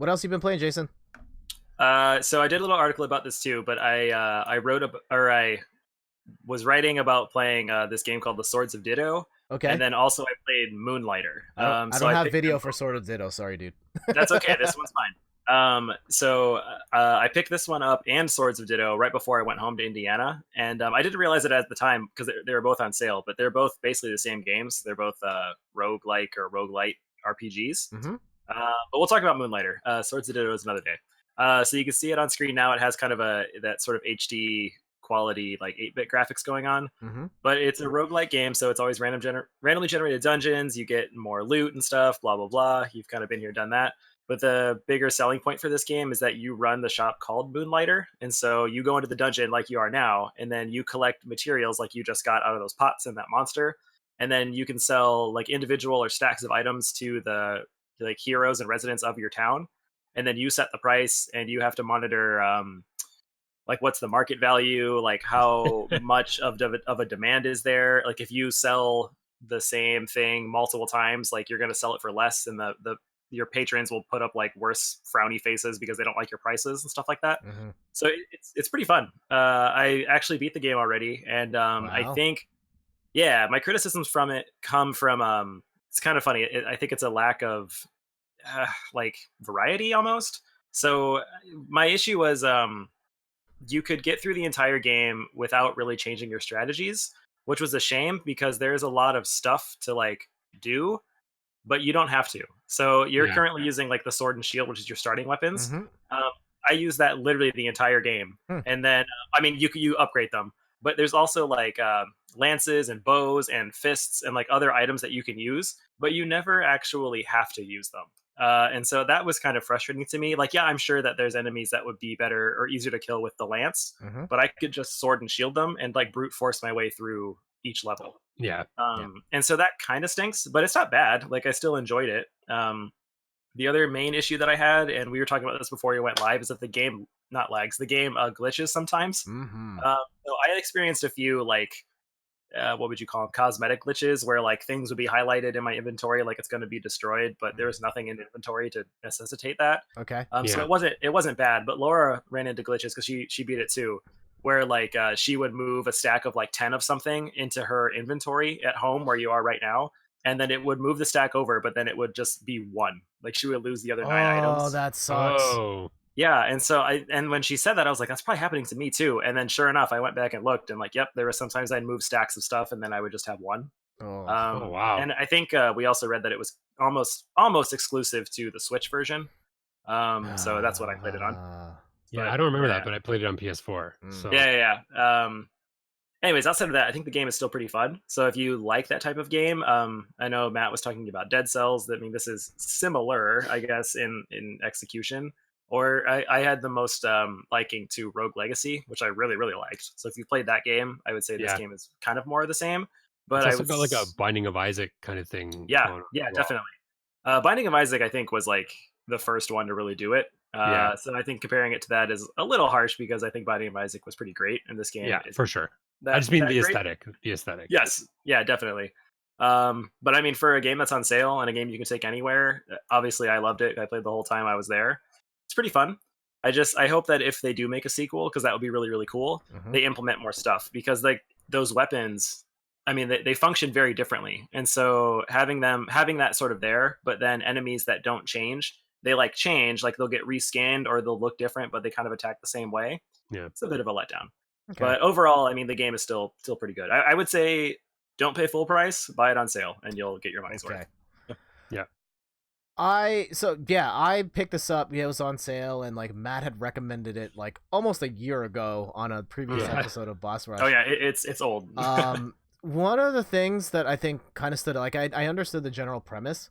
What else you been playing, Jason? So I did a little article about this too, but I was writing about playing this game called The Swords of Ditto, and Okay. then also I played Moonlighter. I So don't I have picked them video for both. Sword of Ditto. Sorry, dude. That's okay. This one's fine. I picked this one up and Swords of Ditto right before I went home to Indiana, and I didn't realize it at the time because they were both on sale, but they're both basically the same games. They're both roguelike or roguelite RPGs. hmm But we'll talk about Moonlighter. Swords of Ditto is another day. So you can see it on screen now. It has kind of that sort of HD quality, like 8-bit graphics going on. hmm But it's a roguelike game, so it's always randomly generated dungeons. You get more loot and stuff, blah, blah, blah. You've kind of been here, done that. But the bigger selling point for this game is that you run the shop called Moonlighter. And so you go into the dungeon like you are now, and then you collect materials like you just got out of those pots in that monster. And then you can sell like individual or stacks of items to the like heroes and residents of your town. And then you set the price and you have to monitor like what's the market value, like how much of a demand is there. Like if you sell the same thing multiple times, like you're going to sell it for less, and the your patrons will put up like worse frowny faces because they don't like your prices and stuff like that. hmm So it's pretty fun. I actually beat the game already, and I Wow. think yeah, my criticisms from it come from it's kind of funny. I think it's a lack of like variety almost. So my issue was you could get through the entire game without really changing your strategies, which was a shame because there's a lot of stuff to like do, but you don't have to. So you're Yeah. currently using like the sword and shield, which is your starting weapons. hmm Um, I use that literally the entire game, Hmm. and then I mean you upgrade them, but there's also like lances and bows and fists and like other items that you can use, but you never actually have to use them. And so that was kind of frustrating to me. Like, yeah, I'm sure that there's enemies that would be better or easier to kill with the lance, hmm but I could just sword and shield them and like brute force my way through each level. Yeah. Yeah. And so that kind of stinks, but it's not bad. Like I still enjoyed it. The other main issue that I had, and we were talking about this before you went live, is that the game not lags. The game glitches sometimes. hmm So I experienced a few like what would you call them, cosmetic glitches, where like things would be highlighted in my inventory like it's going to be destroyed, but there was nothing in inventory to necessitate that. Okay. So Yeah. it wasn't bad, but Laura ran into glitches because she beat it too, where like she would move a stack of like 10 of something into her inventory at home where you are right now, and then it would move the stack over, but then it would just be one. Like she would lose the other nine Oh, items. that sucks. Oh. Yeah, and when she said that, I was like, that's probably happening to me too. And then sure enough, I went back and looked, and like, yep, there were sometimes I'd move stacks of stuff, and then I would just have one. Oh. Oh wow. And I think we also read that it was almost exclusive to the Switch version. So that's what I played it on. Yeah, But I don't remember yeah, that, but I played it on PS4. Mm. So yeah. Anyways, outside of that, I think the game is still pretty fun. So if you like that type of game, I know Matt was talking about Dead Cells. I mean, this is similar, I guess, in execution. Or I had the most liking to Rogue Legacy, which I really, really liked. So if you played that game, I would say this yeah, game is kind of more of the same. it's But I also would, got like a Binding of Isaac kind of thing yeah, going on yeah, as well. definitely. Binding of Isaac, I think, was like the first one to really do it. Yeah. So I think comparing it to that is a little harsh because I think Binding of Isaac was pretty great, and this game Yeah, for isn't sure. I that just mean that the great. aesthetic. The aesthetic. Yes, yeah, definitely. But I mean, for a game that's on sale and a game you can take anywhere, obviously I loved it. I played the whole time I was there. It's pretty fun. I hope that if they do make a sequel, because that would be really really cool, hmm they implement more stuff because like those weapons. I mean, they function very differently, and so having that sort of there, but then enemies that don't change, they like change, like they'll get reskinned or they'll look different, but they kind of attack the same way. Yeah. It's a bit of a letdown. Okay. But overall, I mean, the game is still pretty good. I would say don't pay full price, buy it on sale, and you'll get your money's Okay. worth. Yeah. I picked this up. Yeah, it was on sale, and like Matt had recommended it like almost a year ago on a previous Yeah. episode of Boss Rush. Oh yeah, it's old. One of the things that I think kind of stood like I understood the general premise.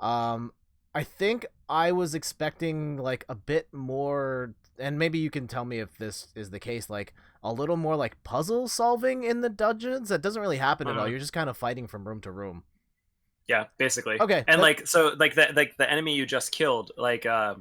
I think I was expecting like a bit more, and maybe you can tell me if this is the case, like a little more like puzzle solving in the dungeons. That doesn't really happen at all. You're just kind of fighting from room to room. Yeah, basically. Okay. And like so, like the enemy you just killed, like I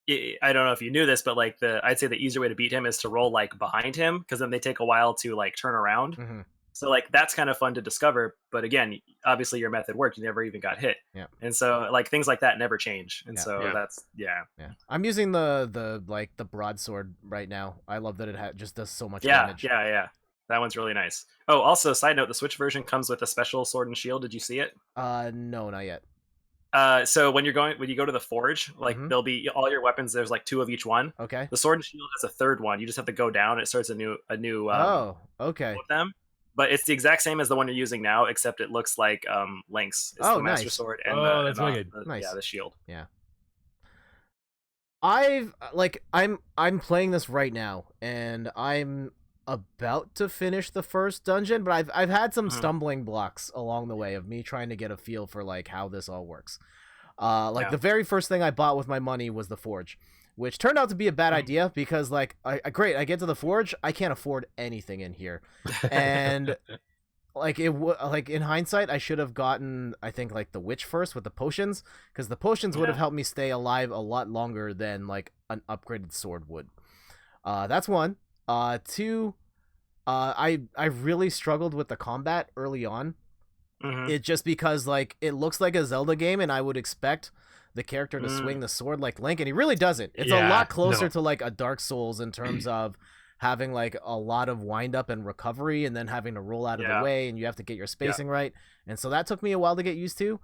don't know if you knew this, but like I'd say the easier way to beat him is to roll like behind him because then they take a while to like turn around. Mhm. So like that's kind of fun to discover. But again, obviously your method worked. You never even got hit. Yeah. And so like things like that never change. And Yeah. so Yeah. that's Yeah. I'm using the broadsword right now. I love that it just does so much damage. Yeah. That one's really nice. Oh, also, side note: the Switch version comes with a special sword and shield. Did you see it? No, not yet. So when you go to the forge, like Mhm. there'll be all your weapons. There's like 2 of each one. Okay. The sword and shield has a third one. You just have to go down. It starts a new Oh, okay. with them. But it's the exact same as the one you're using now, except it looks like Link's. It's Oh, the Master nice. Sword and Oh, the, that's and wicked. Nice. yeah, the shield. Yeah. I'm playing this right now, and I'm about to finish the first dungeon, but I've had some Mhm. stumbling blocks along the way of me trying to get a feel for like how this all works. Yeah. The very first thing I bought with my money was the forge, which turned out to be a bad Mhm. idea because like I get to the forge, I can't afford anything in here, and like like in hindsight I should have gotten, I think, like the witch first with the potions, because the potions would have Yeah. helped me stay alive a lot longer than like an upgraded sword would. That's one. Two, I really struggled with the combat early on. Mhm. It just because like it looks like a Zelda game, and I would expect the character to swing Mm. the sword like Link, and he really doesn't. It's a Yeah, lot closer no. to like a Dark Souls in terms of having like a lot of wind up and recovery, and then having to roll out of the Yeah. way, and you have to get your Yeah. spacing right. And so that took me a while to get used to.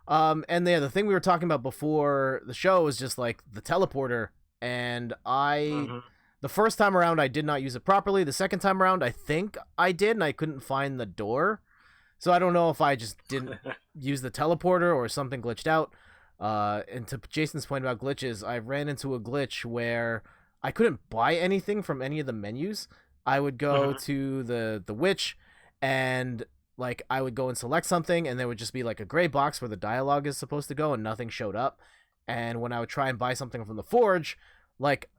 And the thing we were talking about before the show was just like the teleporter, and Mhm. the first time around I did not use it properly. The second time around I think I did, and I couldn't find the door. So I don't know if I just didn't use the teleporter or something glitched out. And to Jason's point about glitches, I ran into a glitch where I couldn't buy anything from any of the menus. I would go Mhm. to the witch, and like I would go and select something, and there would just be like a gray box where the dialogue is supposed to go, and nothing showed up. And when I would try and buy something from the forge, like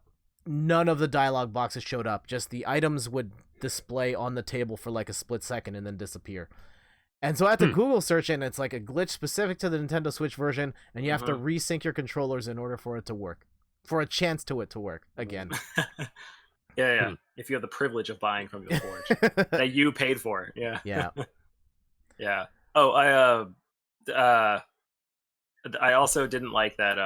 none of the dialogue boxes showed up. Just the items would display on the table for like a split second and then disappear. And so I had to Google search, and it's like a glitch specific to the Nintendo Switch version, and you have to Mhm. resync your controllers in order for it to work, for a chance to it to work again. Yeah. If you have the privilege of buying from the forge that you paid for. Yeah. Yeah. Yeah. Oh, I also didn't like that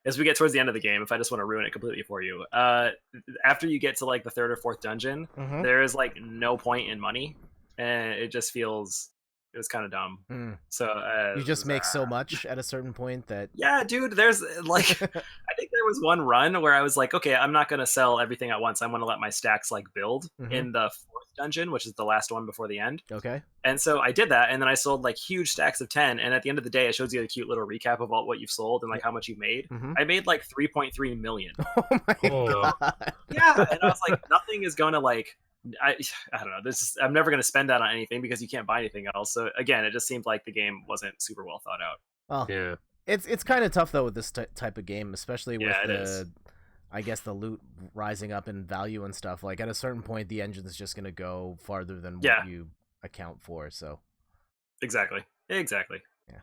as we get towards the end of the game, if I just want to ruin it completely for you, after you get to like the third or fourth dungeon, Mhm. there is like no point in money, and it just feels it was kind of dumb. Mm. So You just make so much at a certain point that yeah, dude, there's like I think there was one run where I was like, okay, I'm not gonna sell everything at once. I'm gonna let my stacks like build Mhm. in the fourth dungeon, which is the last one before the end. Okay. And so I did that, and then I sold like huge stacks of 10. And at the end of the day, it shows you a cute little recap of all what you've sold and like how much you made. Mhm. I made like 3.3 million. Oh my Oh. god. Yeah, and I was like, nothing is gonna like. I don't know. I'm never gonna spend that on anything because you can't buy anything else. So again, it just seemed like the game wasn't super well thought out. Well, Yeah. it's kind of tough though with this type of game, especially with Yeah, it is. I guess the loot rising up in value and stuff. Like at a certain point, the engine's just gonna go farther than Yeah. what you account for. So Exactly. Yeah.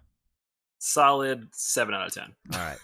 Solid 7 out of 10. all right.